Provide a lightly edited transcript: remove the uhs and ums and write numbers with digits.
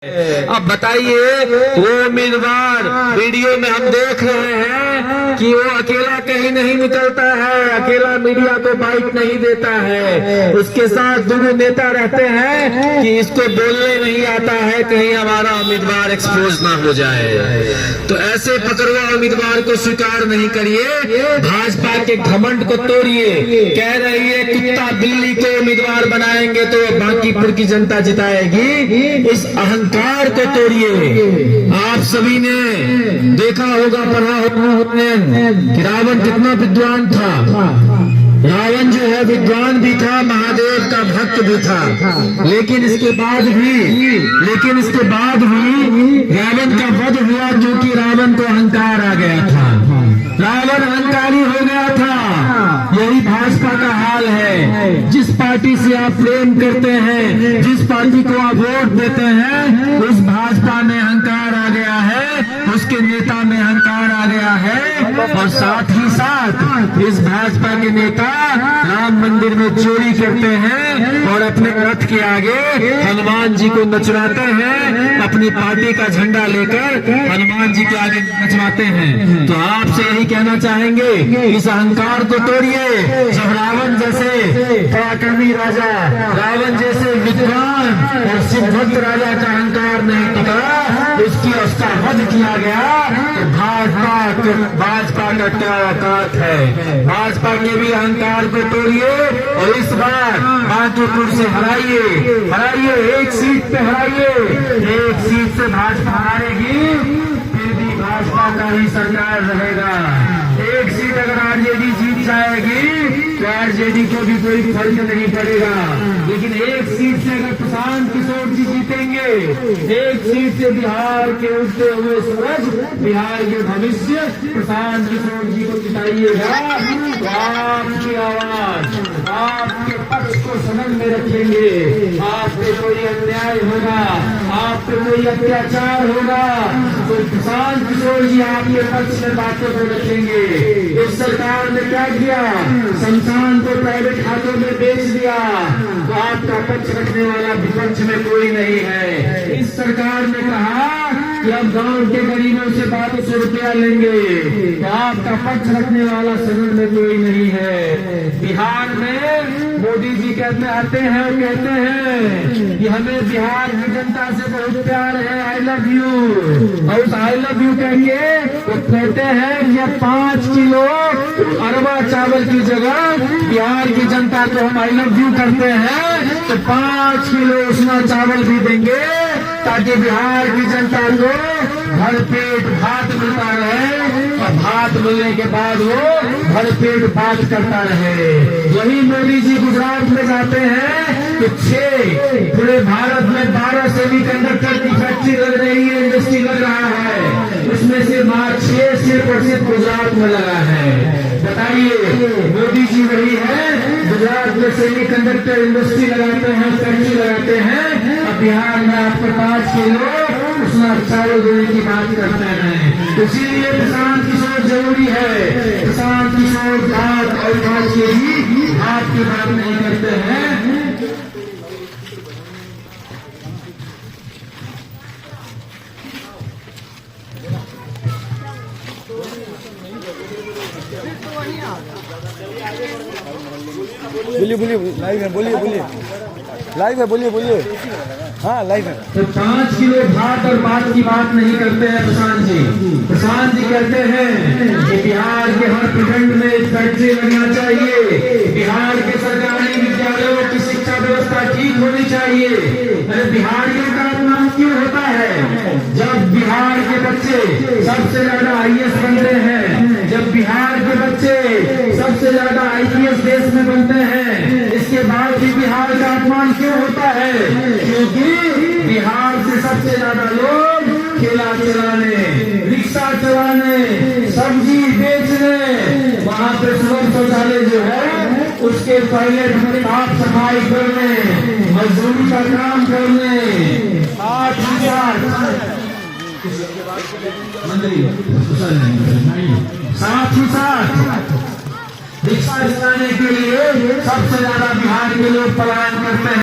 अब बताइए, वो उम्मीदवार वीडियो में हम देख रहे हैं कि वो अकेला कहीं नहीं निकलता है, अकेला मीडिया को बाइट नहीं देता है, उसके साथ दो नेता रहते हैं कि इसको बोलने नहीं आता है, कहीं हमारा उम्मीदवार एक्सपोज ना हो जाए। तो ऐसे पकड़वा उम्मीदवार को स्वीकार नहीं करिए, भाजपा के घमंड को तोड़िए। कह रही है कुत्ता बिल्ली को उम्मीदवार बनाएंगे तो बांकीपुर की जनता जिताएगी, इस अहंकार को तोड़िए। आप सभी ने देखा होगा, पढ़ा होगा कि रावण कितना विद्वान था। रावण जो है विद्वान भी था, महादेव का भक्त भी था, लेकिन इसके बाद भी रावण का वध हुआ, जो कि रावण को अहंकार आ गया था, रावण अहंकारी हो गया था। यही भाजपा का हाल है। जिस पार्टी से आप प्रेम करते हैं, जिस पार्टी को आप वोट देते हैं, उस भाजपा में अहंकार आ गया है, उसके नेता में अहंकार आ गया है, और साथ ही साथ इस भाजपा के नेता राम मंदिर में चोरी करते हैं और अपने रथ के आगे हनुमान जी को नचवाते हैं, अपनी पार्टी का झंडा लेकर हनुमान जी के आगे नचवाते हैं। तो आपसे यही कहना चाहेंगे, इस अहंकार को तोड़िए। जब रावण जैसे पराक्रमी राजा, रावण जैसे विद्वान और सिद्धवंत राजा का अहंकार नहीं टूटा, उसका वध किया गया, तो भाजपा का क्या औकात है। भाजपा के भी अहंकार को तोड़िए और इस बार बांकीपुर से हराइए, एक सीट पे हराइए। एक सीट से भाजपा हारेगी, फिर भी भाजपा का ही सरकार रहेगा। एक सीट अगर आरजेडी जीत जाएगी तो आरजेडी को भी कोई फर्क नहीं पड़ेगा, लेकिन एक सीट से अगर प्रशांत किशोर जी जीतेंगे, एक सीट से बिहार के उठते हुए सूरज, बिहार के भविष्य प्रशांत किशोर जी को जिताइएगा, तो आपकी आवाज, आपके पक्ष को सदन में रखेंगे। आप पे कोई अन्याय होगा, आप पे कोई अत्याचार होगा, तो प्रशांत किशोर जी आपके पक्ष में बातों को रखेंगे। इस सरकार ने क्या किया, संस्थान को प्राइवेट हाथों में बेच दिया, तो आपका पक्ष रखने वाला विपक्ष में कोई नहीं है। इस सरकार ने कहा कि अब गांव के गरीबों से 1200 रुपया लेंगे, तो आपका पक्ष रखने वाला सदन में कोई नहीं है। बिहार में मोदी जी कहते आते हैं और कहते हैं कि हमें बिहार की जनता से बहुत प्यार है, आई लव यू, और उस आई लव यू कहेंगे तो कहते हैं कि 5 किलो अरबा चावल की जगह बिहार की जनता को हम आई लव यू करते हैं, तो 5 किलो उसना चावल भी देंगे, ताकि बिहार की जनता को भरपेट भात मिलता रहे, और भात मिलने के बाद वो भरपेट बात करता रहे। वही मोदी जी गुजरात में जाते हैं तो 6 पूरे भारत में 12 सेमीकंडक्टर की फैक्ट्री लग रही है, इंडस्ट्री लग रहा है, उसमें से मात्र 6% गुजरात में लगा है। बताइए, मोदी जी वही है, गुजरात में सेमीकंडक्टर इंडस्ट्री लगाते हैं, फैक्ट्री लगाते हैं, अब बिहार में आपको 5 किलो उसना चावल देने की बात करते हैं। इसीलिए प्रशांत किशोर जरूरी है। प्रशांत किशोर बात और बात के ही आपकी बात नहीं करते हैं। बोलिए लाइव है, बोलिए लाइव है, बोलिए हाँ लाइव है। तो 5 किलो भात और बात की बात नहीं करते हैं प्रशांत जी कहते हैं कि बिहार के हर प्रखंड में एक फैक्ट्री लगना चाहिए, बिहार के सरकारी विद्यालयों की शिक्षा व्यवस्था ठीक होनी चाहिए। अरे बिहारियों का अपमान क्यों होता है? जब बिहार के बच्चे सबसे ज्यादा IAS बनते हैं, जब बिहार के बच्चे सबसे ज्यादा IPS देश में बनते हैं, इसके बाद भी बिहार का अपमान क्यों होता है? क्योंकि बिहार से सबसे ज्यादा लोग ठेला चलाने, रिक्शा चलाने, सब्जी बेचने, वहाँ पे सुलभ शौचालय जो है उसके पहले साफ सफाई करने, मजदूरी का काम करने, साथ ही साथ रिक्शा चलाने के लिए सबसे ज्यादा बिहार के लोग पलायन करते हैं।